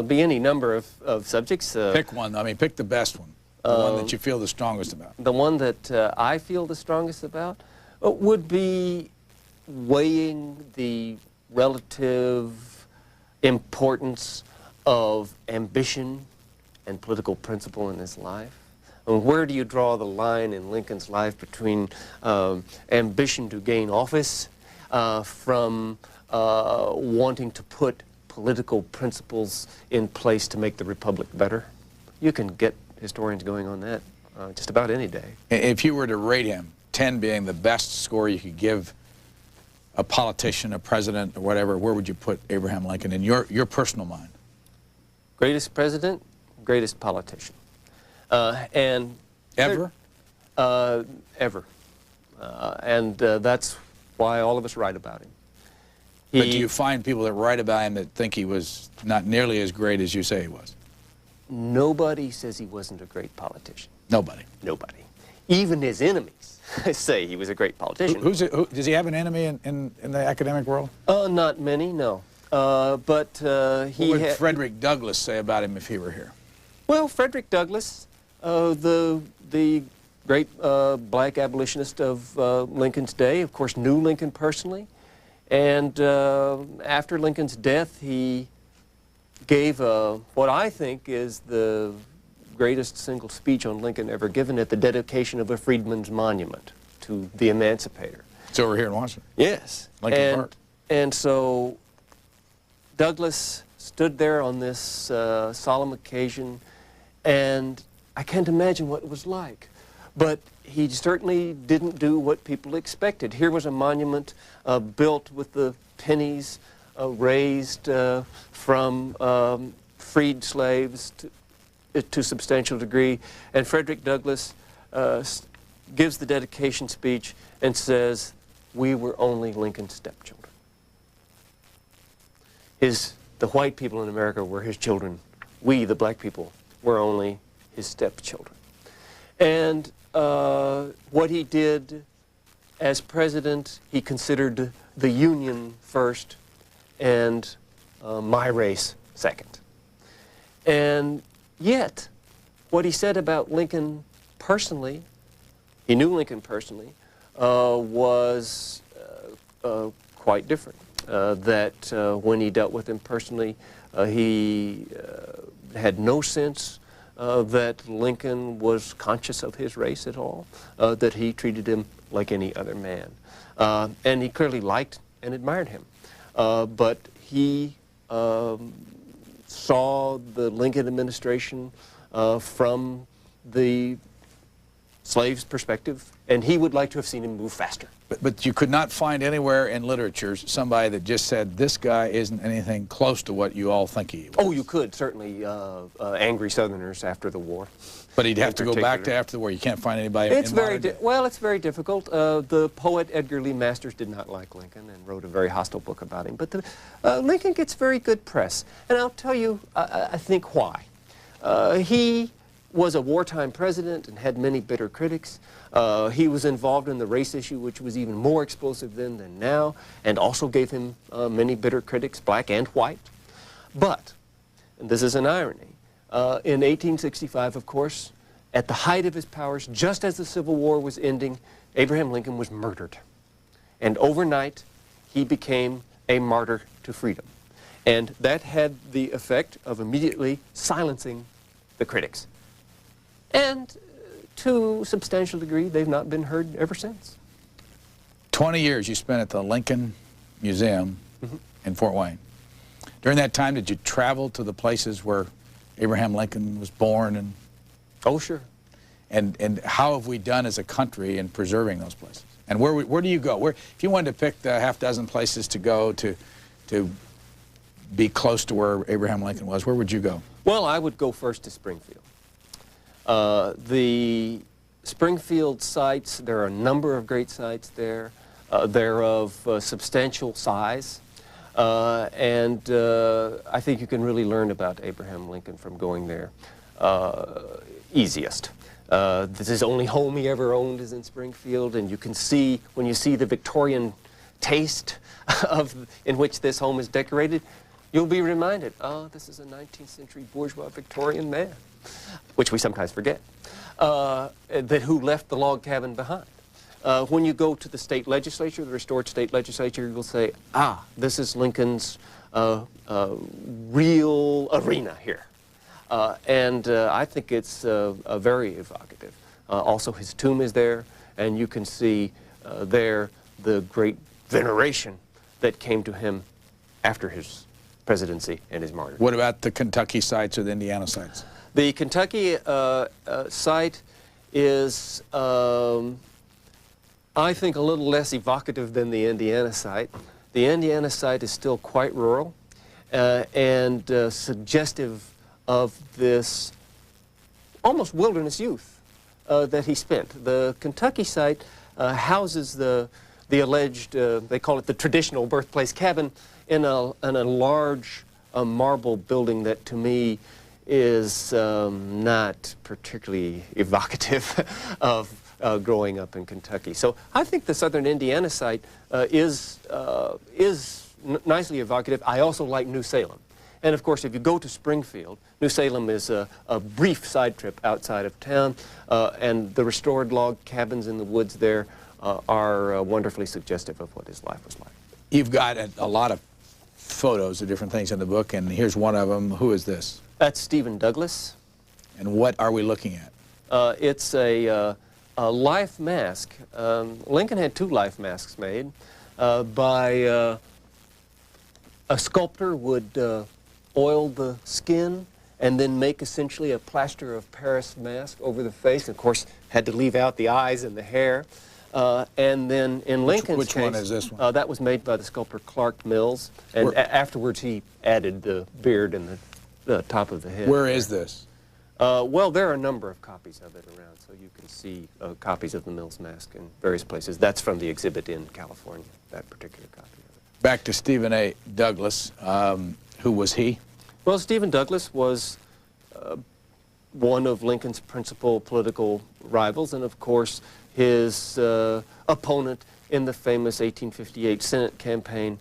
Speaker 2: be any number of subjects.
Speaker 1: Pick one. I mean, pick the best one. The one that you feel the strongest about.
Speaker 2: The one that I feel the strongest about would be weighing the relative importance of ambition and political principle in his life. And where do you draw the line in Lincoln's life between ambition to gain office from wanting to put political principles in place to make the republic better? You can get historians going on that just about any day.
Speaker 1: If you were to rate him, 10 being the best score you could give a politician, a president, or whatever, where would you put Abraham Lincoln in your personal mind?
Speaker 2: Greatest president, greatest politician. And
Speaker 1: ever?
Speaker 2: Ever. And that's why all of us write about him.
Speaker 1: But do you find people that write about him that think he was not nearly as great as you say he was?
Speaker 2: Nobody says he wasn't a great politician.
Speaker 1: Nobody?
Speaker 2: Nobody. Even his enemies say he was a great politician.
Speaker 1: Does he have an enemy in the academic world?
Speaker 2: Not many, no. But he
Speaker 1: what would Frederick Douglass say about him if he were here?
Speaker 2: Well, Frederick Douglass, the great black abolitionist of Lincoln's day, of course, knew Lincoln personally. And after Lincoln's death, he gave what I think is the greatest single speech on Lincoln ever given at the dedication of a Freedmen's Monument to the Emancipator.
Speaker 1: It's over here in Washington.
Speaker 2: Yes.
Speaker 1: Lincoln Park.
Speaker 2: And so Douglass stood there on this solemn occasion, and I can't imagine what it was like. But he certainly didn't do what people expected. Here was a monument built with the pennies raised from freed slaves to substantial degree. And Frederick Douglass gives the dedication speech and says, "We were only Lincoln's stepchildren." The white people in America were his children. We, the black people, were only his stepchildren. And what he did as president, he considered the Union first and my race second. And yet, what he said about Lincoln personally, he knew Lincoln personally, was quite different. When he dealt with him personally, he had no sense that Lincoln was conscious of his race at all, that he treated him like any other man. And he clearly liked and admired him. But he saw the Lincoln administration from the slave's perspective, and he would like to have seen him move faster.
Speaker 1: But you could not find anywhere in literature somebody that just said, this guy isn't anything close to what you all think he was.
Speaker 2: Oh, you could, certainly, angry Southerners after the war.
Speaker 1: But he'd have to go back to after the war. You can't find anybody in modern day.
Speaker 2: Well, it's very difficult. The poet Edgar Lee Masters did not like Lincoln and wrote a very hostile book about him. But Lincoln gets very good press. And I'll tell you, I think why. He was a wartime president and had many bitter critics. He was involved in the race issue, which was even more explosive then than now, and also gave him many bitter critics, black and white. But, and this is an irony, in 1865, of course, at the height of his powers, just as the Civil War was ending, Abraham Lincoln was murdered. And overnight, he became a martyr to freedom. And that had the effect of immediately silencing the critics. And to a substantial degree, they've not been heard ever since.
Speaker 1: 20 years you spent at the Lincoln Museum in Fort Wayne. During that time, did you travel to the places where Abraham Lincoln was born? And
Speaker 2: oh, sure.
Speaker 1: And how have we done as a country in preserving those places? And where do you go? If you wanted to pick the half dozen places to go to be close to where Abraham Lincoln was, where would you go?
Speaker 2: Well, I would go first to Springfield. The Springfield sites, there are a number of great sites there. They're of substantial size. And I think you can really learn about Abraham Lincoln from going there easiest. This is his only home he ever owned is in Springfield, and you can see, when you see the Victorian taste in which this home is decorated, you'll be reminded, oh, this is a 19th century bourgeois Victorian man, which we sometimes forget, who left the log cabin behind. When you go to the state legislature, the restored state legislature, you'll say, ah, this is Lincoln's real arena here. I think it's very evocative. Also, his tomb is there, and you can see there the great veneration that came to him after his presidency and his martyrdom.
Speaker 1: What about the Kentucky sites or the Indiana sites?
Speaker 2: The Kentucky site is, I think, a little less evocative than the Indiana site. The Indiana site is still quite rural and suggestive of this almost wilderness youth that he spent. The Kentucky site houses the alleged, they call it the traditional birthplace cabin, in a large marble building that to me is not particularly evocative of growing up in Kentucky. So I think the southern Indiana site is nicely evocative. I also like New Salem. And of course, if you go to Springfield, New Salem is a brief side trip outside of town, and the restored log cabins in the woods there are wonderfully suggestive of what his life was like.
Speaker 1: You've got a lot of photos of different things in the book, and here's one of them. Who is this?
Speaker 2: That's Stephen Douglas.
Speaker 1: And what are we looking at?
Speaker 2: It's a life mask. Lincoln had 2 life masks made by a sculptor would oil the skin and then make essentially a plaster of Paris mask over the face. Of course, had to leave out the eyes and the hair. And then in Lincoln's
Speaker 1: which
Speaker 2: case,
Speaker 1: one is this one?
Speaker 2: that was made by the sculptor Clark Mills. And afterwards, he added the beard and the top of the head.
Speaker 1: Where is this?
Speaker 2: Well, there are a number of copies of it around, so you can see copies of the Mills mask in various places. That's from the exhibit in California, that particular copy of it.
Speaker 1: Back to Stephen A. Douglas. Who was he?
Speaker 2: Well, Stephen Douglas was one of Lincoln's principal political rivals, and of course his opponent in the famous 1858 Senate campaign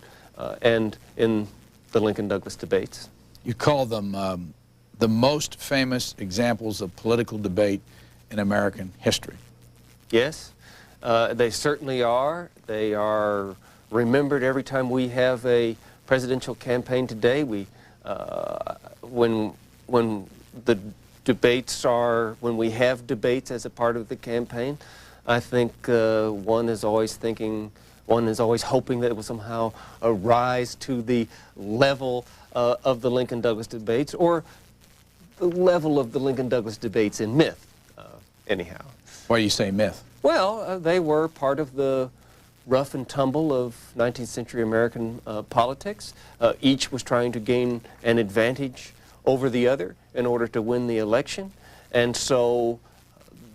Speaker 2: and in the Lincoln-Douglas debates.
Speaker 1: You call them the most famous examples of political debate in American history.
Speaker 2: Yes, they certainly are. They are remembered every time we have a presidential campaign today. When the debates are, when we have debates as a part of the campaign, I think one is always hoping that it will somehow rise to the level of the Lincoln-Douglas debates, or the level of the Lincoln-Douglas debates in myth, anyhow.
Speaker 1: Why do you say myth?
Speaker 2: Well, they were part of the rough and tumble of 19th century American politics. Each was trying to gain an advantage over the other in order to win the election. And so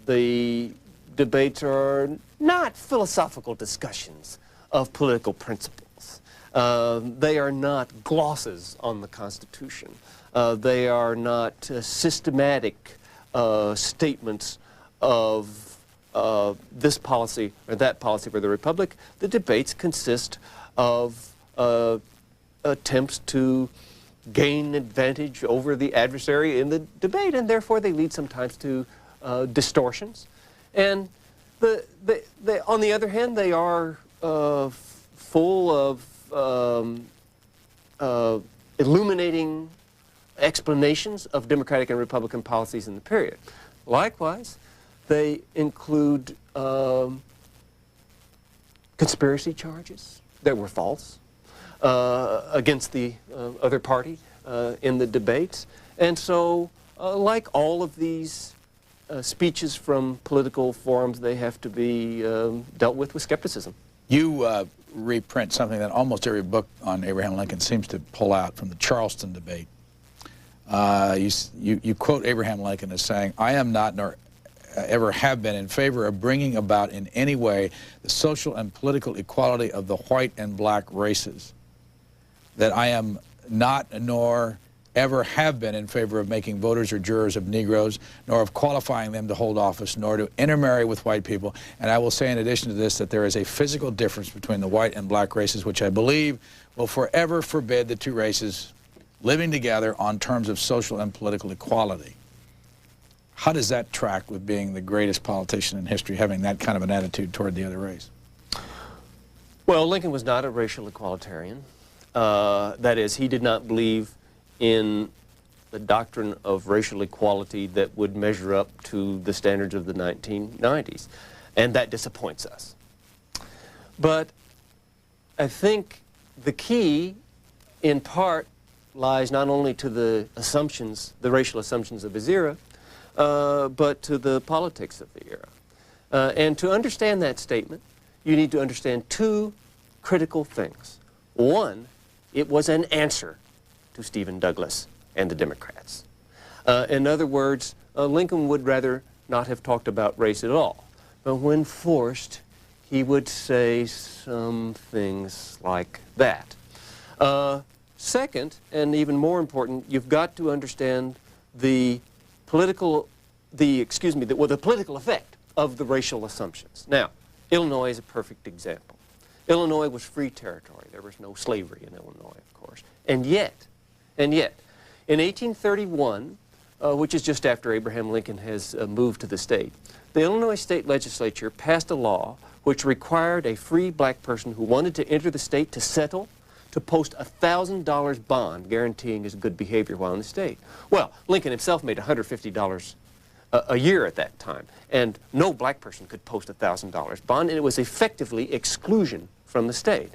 Speaker 2: the debates are not philosophical discussions of political principles. They are not glosses on the Constitution. They are not systematic statements of this policy or that policy for the Republic. The debates consist of attempts to gain advantage over the adversary in the debate, and therefore they lead sometimes to distortions. And on the other hand, they are full of illuminating explanations of Democratic and Republican policies in the period. Likewise, they include conspiracy charges that were false against the other party in the debates. And so, like all of these speeches from political forums, they have to be dealt with skepticism.
Speaker 1: You reprint something that almost every book on Abraham Lincoln seems to pull out from the Charleston debate. You quote Abraham Lincoln as saying, "I am not, nor ever have been, in favor of bringing about in any way the social and political equality of the white and black races. That I am not, nor ever have been, in favor of making voters or jurors of Negroes, nor of qualifying them to hold office, nor to intermarry with white people. And I will say in addition to this that there is a physical difference between the white and black races, which I believe will forever forbid the two races living together on terms of social and political equality." How does that track with being the greatest politician in history, having that kind of an attitude toward the other race?
Speaker 2: Well, Lincoln was not a racial equalitarian. That is, he did not believe in the doctrine of racial equality that would measure up to the standards of the 1990s. And that disappoints us. But I think the key, in part, lies not only to the assumptions, the racial assumptions of his era, but to the politics of the era. And to understand that statement, you need to understand two critical things. One, it was an answer to Stephen Douglas and the Democrats. In other words, Lincoln would rather not have talked about race at all. But when forced, he would say some things like that. Second, and even more important, you've got to understand the political effect of the racial assumptions. Now, Illinois is a perfect example. Illinois was free territory. There was no slavery in Illinois, of course. And yet, in 1831, which is just after Abraham Lincoln has moved to the state, the Illinois state legislature passed a law which required a free black person who wanted to enter the state to settle to post a $1,000 bond guaranteeing his good behavior while in the state. Well, Lincoln himself made $150 a year at that time, and no black person could post a $1,000 bond, and it was effectively exclusion from the state.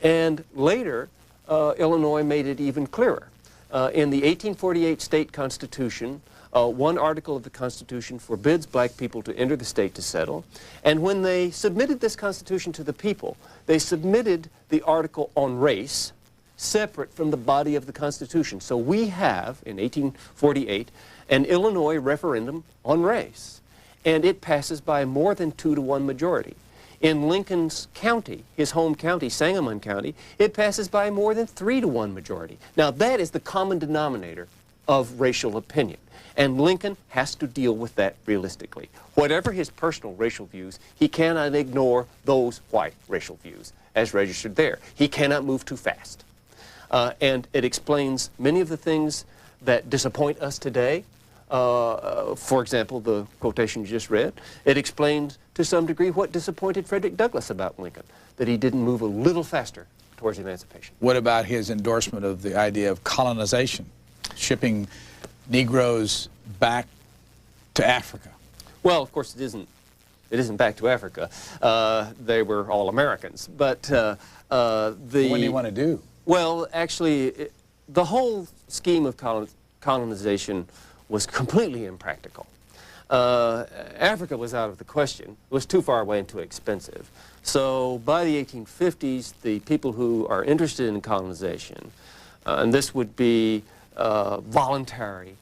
Speaker 2: And later, Illinois made it even clearer. In the 1848 state constitution, one article of the Constitution forbids black people to enter the state to settle. And when they submitted this Constitution to the people, they submitted the article on race separate from the body of the Constitution. So we have, in 1848, an Illinois referendum on race. And it passes by more than 2-to-1 majority. In Lincoln's county, his home county, Sangamon County, it passes by more than 3-to-1 majority. Now that is the common denominator of racial opinion. And Lincoln has to deal with that realistically. Whatever his personal racial views, he cannot ignore those white racial views as registered there. He cannot move too fast. And it explains many of the things that disappoint us today for example, the quotation you just read, it explains to some degree what disappointed Frederick Douglass about Lincoln, that he didn't move a little faster towards emancipation.
Speaker 1: What about his endorsement of the idea of colonization, shipping Negroes back to Africa?
Speaker 2: Well, of course, it isn't back to Africa. They were all Americans. But what
Speaker 1: do you want to do?
Speaker 2: Well, actually, the whole scheme of colonization was completely impractical. Africa was out of the question. It was too far away and too expensive. So by the 1850s, the people who are interested in colonization, and this would be voluntary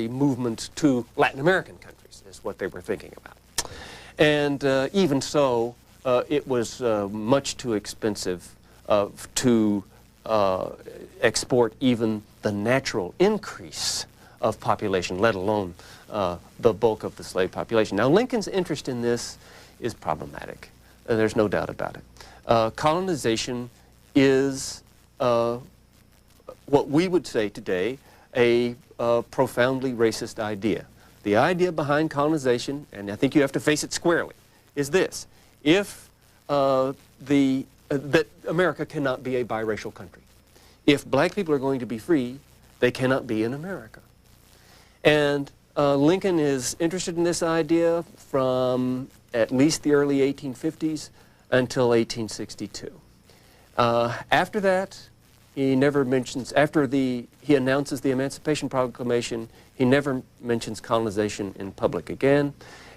Speaker 2: movement to Latin American countries is what they were thinking about. And even so, it was much too expensive to export even the natural increase of population, let alone the bulk of the slave population. Now, Lincoln's interest in this is problematic. There's no doubt about it. Colonization is what we would say today a profoundly racist idea. The idea behind colonization, and I think you have to face it squarely, is this: if that America cannot be a biracial country. If black people are going to be free, they cannot be in America. And Lincoln is interested in this idea from at least the early 1850s until 1862. After that, he never mentions, after he announces the Emancipation Proclamation, he never mentions colonization in public again.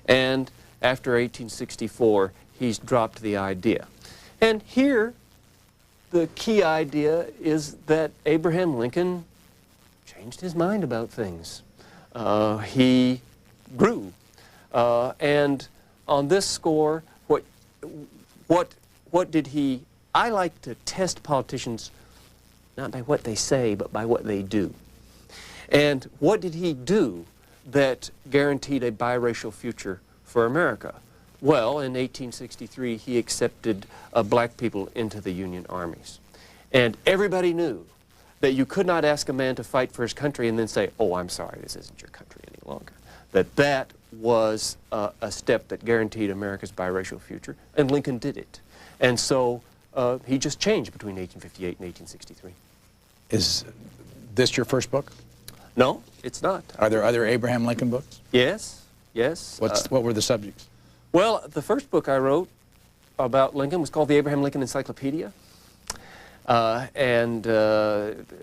Speaker 2: And after 1864, he's dropped the idea. And here, the key idea is that Abraham Lincoln changed his mind about things. He grew. And on this score, what did he... I like to test politicians not by what they say, but by what they do. And what did he do that guaranteed a biracial future for America? Well, in 1863, he accepted black people into the Union armies. And everybody knew that you could not ask a man to fight for his country and then say, oh, I'm sorry, this isn't your country any longer. That was a step that guaranteed America's biracial future, and Lincoln did it. And so he just changed between 1858 and 1863.
Speaker 1: Is this your first book?
Speaker 2: No, it's not.
Speaker 1: Are there other Abraham Lincoln books?
Speaker 2: Yes, yes.
Speaker 1: What were the subjects?
Speaker 2: Well, the first book I wrote about Lincoln was called the Abraham Lincoln Encyclopedia, and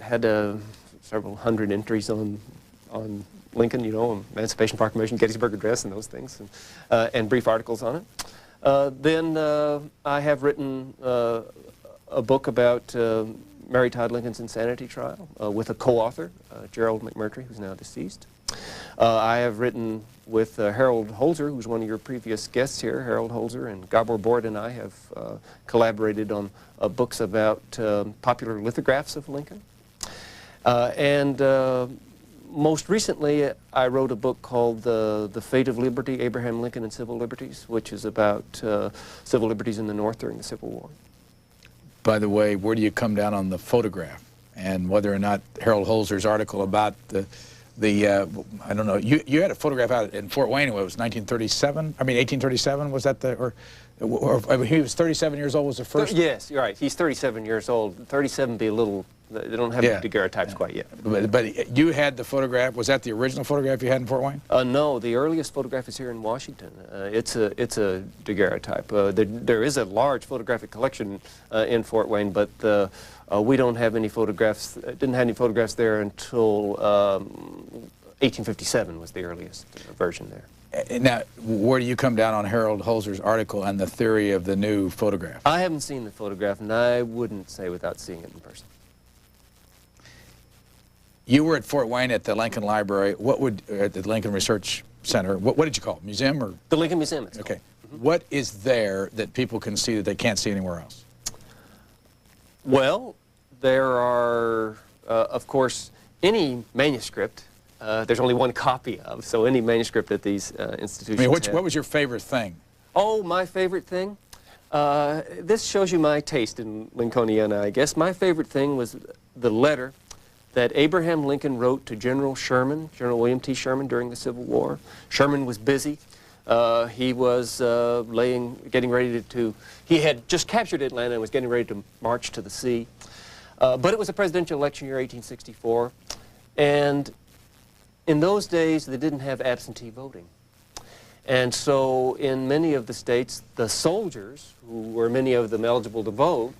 Speaker 2: had several hundred entries on Lincoln, you know, Emancipation Proclamation, Gettysburg Address, and those things, and brief articles on it. Then I have written a book about Mary Todd Lincoln's insanity trial with a co-author, Gerald McMurtry, who's now deceased. I have written with Harold Holzer, who's one of your previous guests here. Harold Holzer and Gabor Bort and I have collaborated on books about popular lithographs of Lincoln. Most recently, I wrote a book called The Fate of Liberty, Abraham Lincoln and Civil Liberties, which is about civil liberties in the North during the Civil War.
Speaker 1: By the way, where do you come down on the photograph and whether or not Harold Holzer's article about I don't know, you had a photograph out in Fort Wayne, it was 1937? I mean, 1837, was that or he was 37 years old was the first?
Speaker 2: Yes, you're right. He's 37 years old. 37 be a little, they don't have the daguerreotypes quite yet.
Speaker 1: But you had the photograph, was that the original photograph you had in Fort Wayne?
Speaker 2: No, the earliest photograph is here in Washington. It's a daguerreotype. There is a large photographic collection in Fort Wayne, but we don't have any photographs, didn't have any photographs there until 1857 was the earliest version there.
Speaker 1: Now, where do you come down on Harold Holzer's article and the theory of the new photograph?
Speaker 2: I haven't seen the photograph, and I wouldn't say without seeing it in person.
Speaker 1: You were at Fort Wayne at the Lincoln Library. At the Lincoln Research Center, what did you call it? Museum or?
Speaker 2: The Lincoln Museum, it's
Speaker 1: okay.
Speaker 2: called.
Speaker 1: What is there that people can see that they can't see anywhere else?
Speaker 2: Well, there are, of course, any manuscript. There's only one copy of, so any manuscript that these institutions
Speaker 1: I mean,
Speaker 2: have.
Speaker 1: what was your favorite thing?
Speaker 2: Oh, my favorite thing? This shows you my taste in Lincolniana, I guess. My favorite thing was the letter that Abraham Lincoln wrote to General Sherman, General William T. Sherman, during the Civil War. Sherman was busy. He was getting ready he had just captured Atlanta and was getting ready to march to the sea. But it was a presidential election year, 1864, and in those days they didn't have absentee voting. And so in many of the states, the soldiers, who were many of them eligible to vote,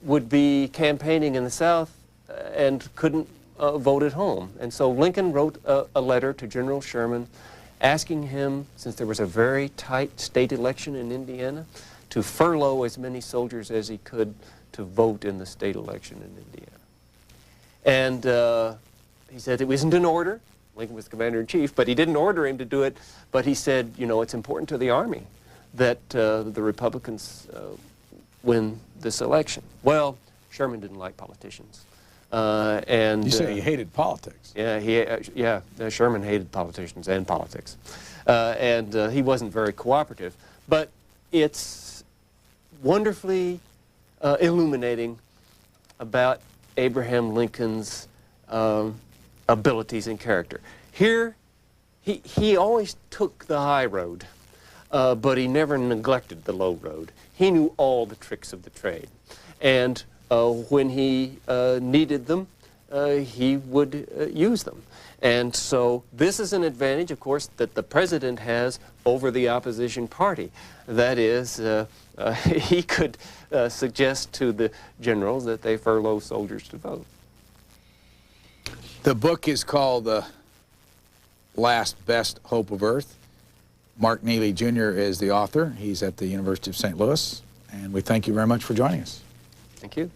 Speaker 2: would be campaigning in the South and couldn't vote at home. And so Lincoln wrote a letter to General Sherman asking him, since there was a very tight state election in Indiana, to furlough as many soldiers as he could to vote in the state election in Indiana. And he said it wasn't an order. Lincoln was commander-in-chief, but he didn't order him to do it. But he said, you know, it's important to the Army that the Republicans win this election. Well, Sherman didn't like politicians. And
Speaker 1: you say he hated politics.
Speaker 2: Yeah, Sherman hated politicians and politics. And he wasn't very cooperative. But it's wonderfully illuminating about Abraham Lincoln's abilities and character. Here, he always took the high road, but he never neglected the low road. He knew all the tricks of the trade. And when he needed them, he would use them. And so this is an advantage, of course, that the president has over the opposition party. That is, he could suggest to the generals that they furlough soldiers to vote.
Speaker 1: The book is called The Last Best Hope of Earth. Mark Neely, Jr. is the author. He's at the University of St. Louis. And we thank you very much for joining us.
Speaker 2: Thank you.